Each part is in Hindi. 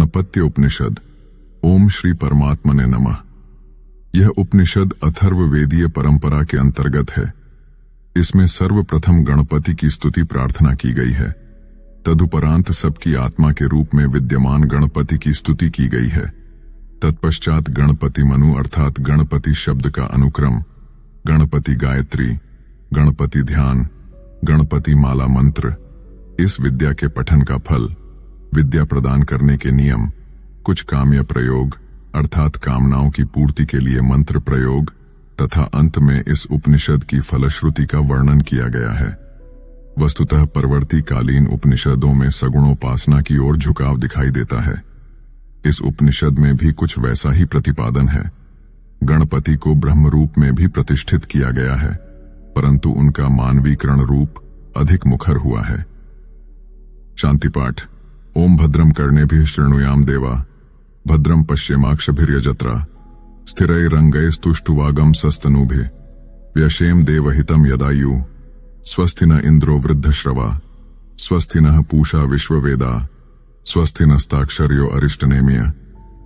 गणपत्य उपनिषद। ओम श्री परमात्मने नमः। यह उपनिषद अथर्ववेदीय परंपरा के अंतर्गत है। इसमें सर्वप्रथम गणपति की स्तुति प्रार्थना की गई है। तदुपरांत सबकी आत्मा के रूप में विद्यमान गणपति की स्तुति की गई है। तत्पश्चात गणपति मनु अर्थात गणपति शब्द का अनुक्रम, गणपति गायत्री, गणपति ध्यान, गणपति माला मंत्र, इस विद्या के पठन का फल, विद्या प्रदान करने के नियम, कुछ काम्य प्रयोग अर्थात कामनाओं की पूर्ति के लिए मंत्र प्रयोग तथा अंत में इस उपनिषद की फलश्रुति का वर्णन किया गया है। वस्तुतः परवर्ती कालीन उपनिषदों में सगुणोपासना की ओर झुकाव दिखाई देता है। इस उपनिषद में भी कुछ वैसा ही प्रतिपादन है। गणपति को ब्रह्म रूप में भी प्रतिष्ठित किया गया है, परंतु उनका मानवीकरण रूप अधिक मुखर हुआ है। शांति पाठ। ओम भद्रम कर्णेभिः शृणुयाम देवा, भद्रम पश्येमाक्षभिर्यजत्रा, स्थिरैरङ्गैस्तुष्टुवागं सस्तनूभिः, व्यशेम देवहितं यदायुः, स्वस्ति न इन्द्रो वृद्धश्रवा, स्वस्ति नः पूषा विश्ववेदा, स्वस्ति नस्ताक्षर्यो अरिष्टनेमिः,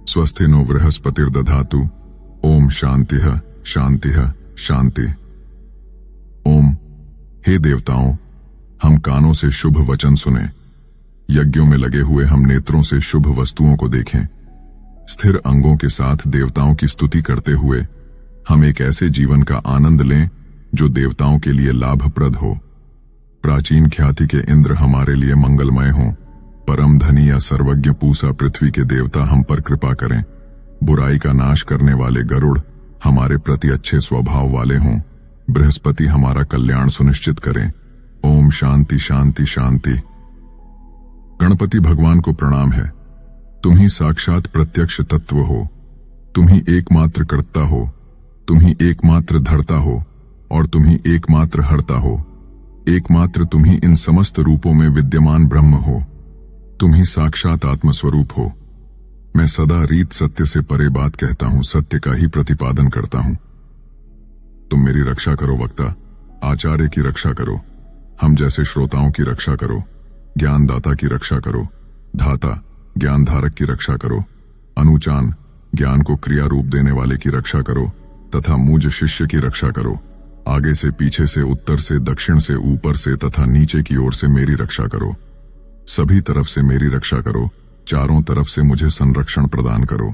स्वस्ति नो बृहस्पतिर्दधातु। ओम शांतिः शांतिः शांति। ओम। हे देवताओं, हम कानों से शुभ वचन सुने, यज्ञों में लगे हुए हम नेत्रों से शुभ वस्तुओं को देखें, स्थिर अंगों के साथ देवताओं की स्तुति करते हुए हम एक ऐसे जीवन का आनंद लें जो देवताओं के लिए लाभप्रद हो। प्राचीन ख्याति के इंद्र हमारे लिए मंगलमय हों, परम धनी या सर्वज्ञ पूसा पृथ्वी के देवता हम पर कृपा करें, बुराई का नाश करने वाले गरुड़ हमारे प्रति अच्छे स्वभाव वाले हों, बृहस्पति हमारा कल्याण सुनिश्चित करें। ओम शांति शांति शांति। गणपति भगवान को प्रणाम है। तुम ही साक्षात प्रत्यक्ष तत्व हो, तुम ही एकमात्र कर्ता हो, तुम ही एकमात्र धर्ता हो और तुम ही एकमात्र हरता हो। एकमात्र तुम ही इन समस्त रूपों में विद्यमान ब्रह्म हो, तुम ही साक्षात आत्मस्वरूप हो। मैं सदा रीत सत्य से परे बात कहता हूं, सत्य का ही प्रतिपादन करता हूं। तुम मेरी रक्षा करो वक्ता, आचार्य की रक्षा करो, हम जैसे श्रोताओं की रक्षा करो, ज्ञानदाता की रक्षा करो, धाता ज्ञान धारक की रक्षा करो, अनुचान ज्ञान को क्रिया रूप देने वाले की रक्षा करो तथा मुझ शिष्य की रक्षा करो। आगे से पीछे से उत्तर से दक्षिण से ऊपर से तथा नीचे की ओर से मेरी रक्षा करो। सभी तरफ से मेरी रक्षा करो, चारों तरफ से मुझे संरक्षण प्रदान करो।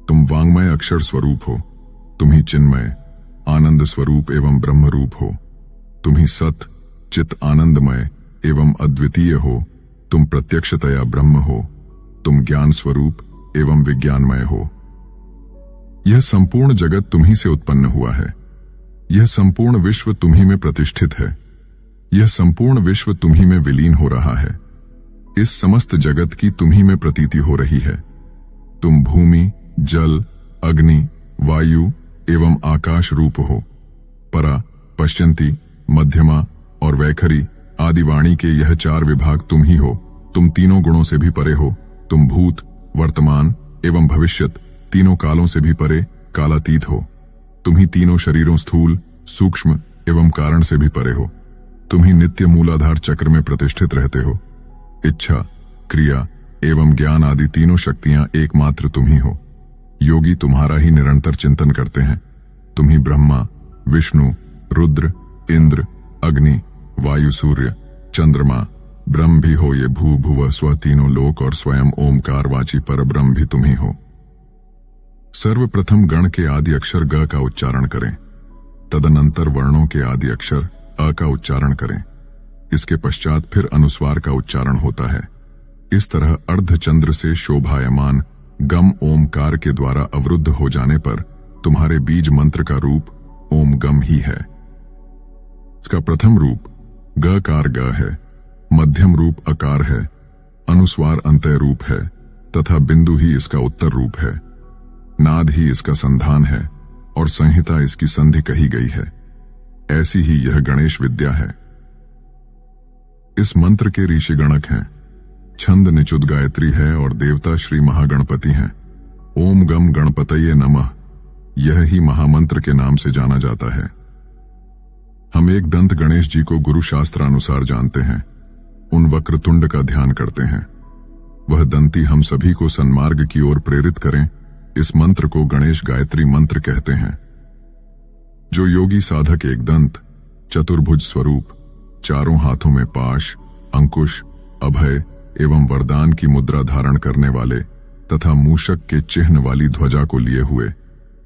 तुम वांग्मय अक्षर स्वरूप हो, तुम ही चिन्मय आनंद स्वरूप एवं ब्रह्म रूप हो, तुम ही सत चित आनंदमय एवं अद्वितीय हो, तुम प्रत्यक्षतया ब्रह्म हो, तुम ज्ञान स्वरूप एवं विज्ञानमय हो। यह संपूर्ण जगत तुम्ही से उत्पन्न हुआ है, यह संपूर्ण विश्व तुम्ही में प्रतिष्ठित है, यह संपूर्ण विश्व तुम्ही में विलीन हो रहा है। इस समस्त जगत की तुम्ही में प्रतीति हो रही है। तुम भूमि, जल, अग्नि, वायु एवं आकाश रूप हो। परा, पश्यंती, मध्यमा और वैखरी आदि वाणी के यह चार विभाग तुम ही हो। तुम तीनों गुणों से भी परे हो। तुम भूत, वर्तमान एवं भविष्यत तीनों कालों से भी परे कालातीत हो। तुम ही तीनों शरीरों स्थूल, सूक्ष्म एवं कारण से भी परे हो। तुम ही नित्य मूलाधार चक्र में प्रतिष्ठित रहते हो। इच्छा, क्रिया एवं ज्ञान आदि तीनों शक्तियां एकमात्र तुम ही हो। योगी तुम्हारा ही निरंतर चिंतन करते हैं। तुम ही ब्रह्मा, विष्णु, रुद्र, इंद्र, अग्नि, वायु, सूर्य, चंद्रमा, ब्रह्म भी हो। ये भू भुव स्व तीनों लोक और स्वयं ओमकारवाची परब्रह्म भी तुम ही हो। सर्वप्रथम गण के आदि अक्षर ग का उच्चारण करें, तदनंतर वर्णों के आदि अक्षर अ का उच्चारण करें, इसके पश्चात फिर अनुस्वार का उच्चारण होता है। इस तरह अर्धचंद्र से शोभायमान गम ओमकार के द्वारा अवरुद्ध हो जाने पर तुम्हारे बीज मंत्र का रूप ओम गम ही है। इसका प्रथम रूप गकार ग है, मध्यम रूप अकार है, अनुस्वार अंतय रूप है तथा बिंदु ही इसका उत्तर रूप है। नाद ही इसका संधान है और संहिता इसकी संधि कही गई है। ऐसी ही यह गणेश विद्या है। इस मंत्र के ऋषि गणक हैं, छंद निचुत गायत्री है और देवता श्री महागणपति हैं। ओम गम गणपतये नमः यह ही महामंत्र के नाम से जाना जाता है। हम एक दंत गणेश जी को गुरु शास्त्रानुसार जानते हैं। उन वक्रतुंड का ध्यान करते हैं। वह दंती हम सभी को सन्मार्ग की ओर प्रेरित करें। इस मंत्र को गणेश गायत्री मंत्र कहते हैं। जो योगी साधक एक दंत, चतुर्भुज स्वरूप, चारों हाथों में पाश, अंकुश, अभय एवं वरदान की मुद्रा धारण करने वाले तथा मूषक के चिन्ह वाली ध्वजा को लिए हुए,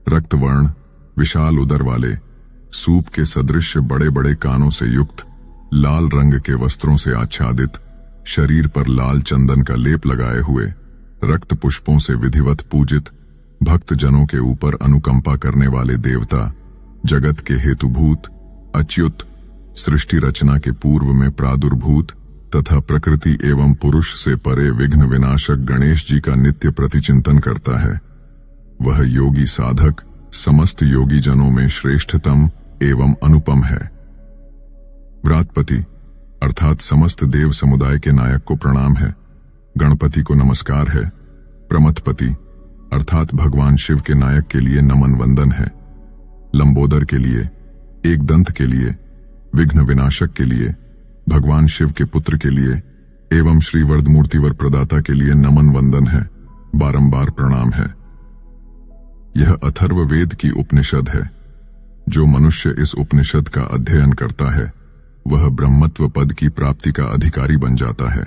रक्तवर्ण, विशाल उदर वाले, सूप के सदृश बड़े बड़े कानों से युक्त, लाल रंग के वस्त्रों से आच्छादित, शरीर पर लाल चंदन का लेप लगाए हुए, रक्त पुष्पों से विधिवत पूजित, भक्त जनों के ऊपर अनुकंपा करने वाले देवता, जगत के हेतुभूत, अच्युत, सृष्टि रचना के पूर्व में प्रादुर्भूत तथा प्रकृति एवं पुरुष से परे विघ्न विनाशक गणेश जी का नित्य प्रतिचिंतन करता है। वह योगी साधक समस्त योगी जनों में श्रेष्ठतम एवं अनुपम है। व्रातपति अर्थात समस्त देव समुदाय के नायक को प्रणाम है। गणपति को नमस्कार है। प्रमथपति अर्थात भगवान शिव के नायक के लिए नमन वंदन है। लंबोदर के लिए, एक दंत के लिए, विघ्न विनाशक के लिए, भगवान शिव के पुत्र के लिए एवं श्री वरदमूर्तिवर प्रदाता के लिए नमन वंदन है, बारंबार प्रणाम है। यह अथर्ववेद की उपनिषद है। जो मनुष्य इस उपनिषद का अध्ययन करता है वह ब्रह्मत्व पद की प्राप्ति का अधिकारी बन जाता है।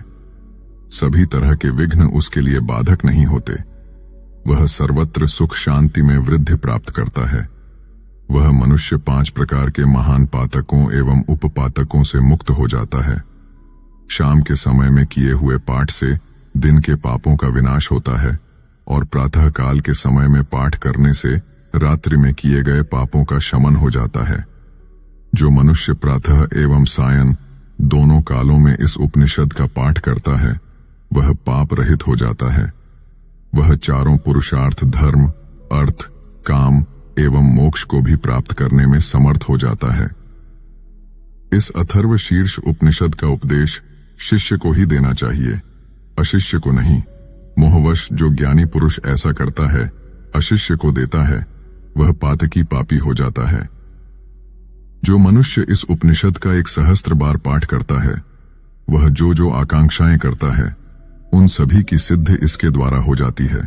सभी तरह के विघ्न उसके लिए बाधक नहीं होते। वह सर्वत्र सुख शांति में वृद्धि प्राप्त करता है। वह मनुष्य 5 प्रकार के महान पातकों एवं उपपातकों से मुक्त हो जाता है। शाम के समय में किए हुए पाठ से दिन के पापों का विनाश होता है और प्रातः काल के समय में पाठ करने से रात्रि में किए गए पापों का शमन हो जाता है। जो मनुष्य प्रातः एवं सायं दोनों कालों में इस उपनिषद का पाठ करता है वह पाप रहित हो जाता है। वह चारों पुरुषार्थ धर्म, अर्थ, काम एवं मोक्ष को भी प्राप्त करने में समर्थ हो जाता है। इस अथर्व शीर्ष उपनिषद का उपदेश शिष्य को ही देना चाहिए, अशिष्य को नहीं। मोहवश जो ज्ञानी पुरुष ऐसा करता है, अशिष्य को देता है, वह पातकी पापी हो जाता है। जो मनुष्य इस उपनिषद का 1,000 बार पाठ करता है वह जो जो आकांक्षाएं करता है उन सभी की सिद्धि इसके द्वारा हो जाती है।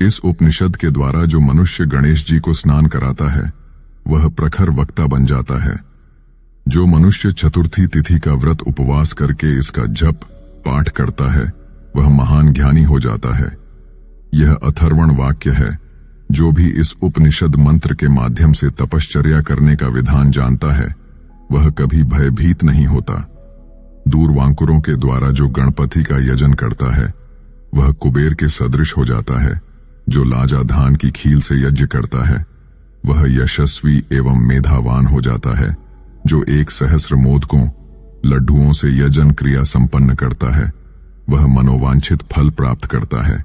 इस उपनिषद के द्वारा जो मनुष्य गणेश जी को स्नान कराता है वह प्रखर वक्ता बन जाता है। जो मनुष्य चतुर्थी तिथि का व्रत उपवास करके इसका जप पाठ करता है वह महान ज्ञानी हो जाता है। यह अथर्वण वाक्य है। जो भी इस उपनिषद मंत्र के माध्यम से तपश्चर्या करने का विधान जानता है वह कभी भयभीत नहीं होता। दूरवांकुरों के द्वारा जो गणपति का यजन करता है वह कुबेर के सदृश हो जाता है। जो लाजा धान की खील से यज्ञ करता है वह यशस्वी एवं मेधावान हो जाता है। जो 1,000 मोदकों लड्डुओं से यजन क्रिया संपन्न करता है वह मनोवांछित फल प्राप्त करता है।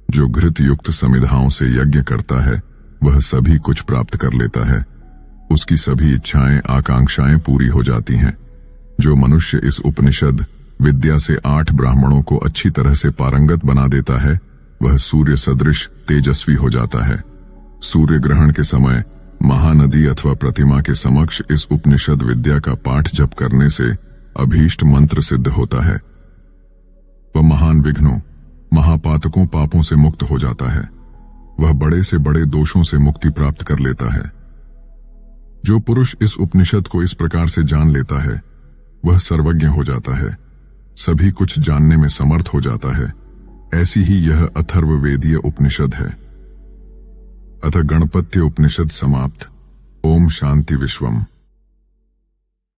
जो घृत युक्त समिधाओं से यज्ञ करता है वह सभी कुछ प्राप्त कर लेता है। उसकी सभी इच्छाएं आकांक्षाएं पूरी हो जाती हैं। जो मनुष्य इस उपनिषद विद्या से 8 ब्राह्मणों को अच्छी तरह से पारंगत बना देता है वह सूर्य सदृश तेजस्वी हो जाता है। सूर्य ग्रहण के समय महानदी अथवा प्रतिमा के समक्ष इस उपनिषद विद्या का पाठ जप करने से अभीष्ट मंत्र सिद्ध होता है। वह महान विघ्नों, महापातकों पापों से मुक्त हो जाता है। वह बड़े से बड़े दोषों से मुक्ति प्राप्त कर लेता है। जो पुरुष इस उपनिषद को इस प्रकार से जान लेता है वह सर्वज्ञ हो जाता है, सभी कुछ जानने में समर्थ हो जाता है। ऐसी ही यह अथर्ववेदीय उपनिषद है। अतः गणपत्य उपनिषद समाप्त। ओम शांति विश्वम।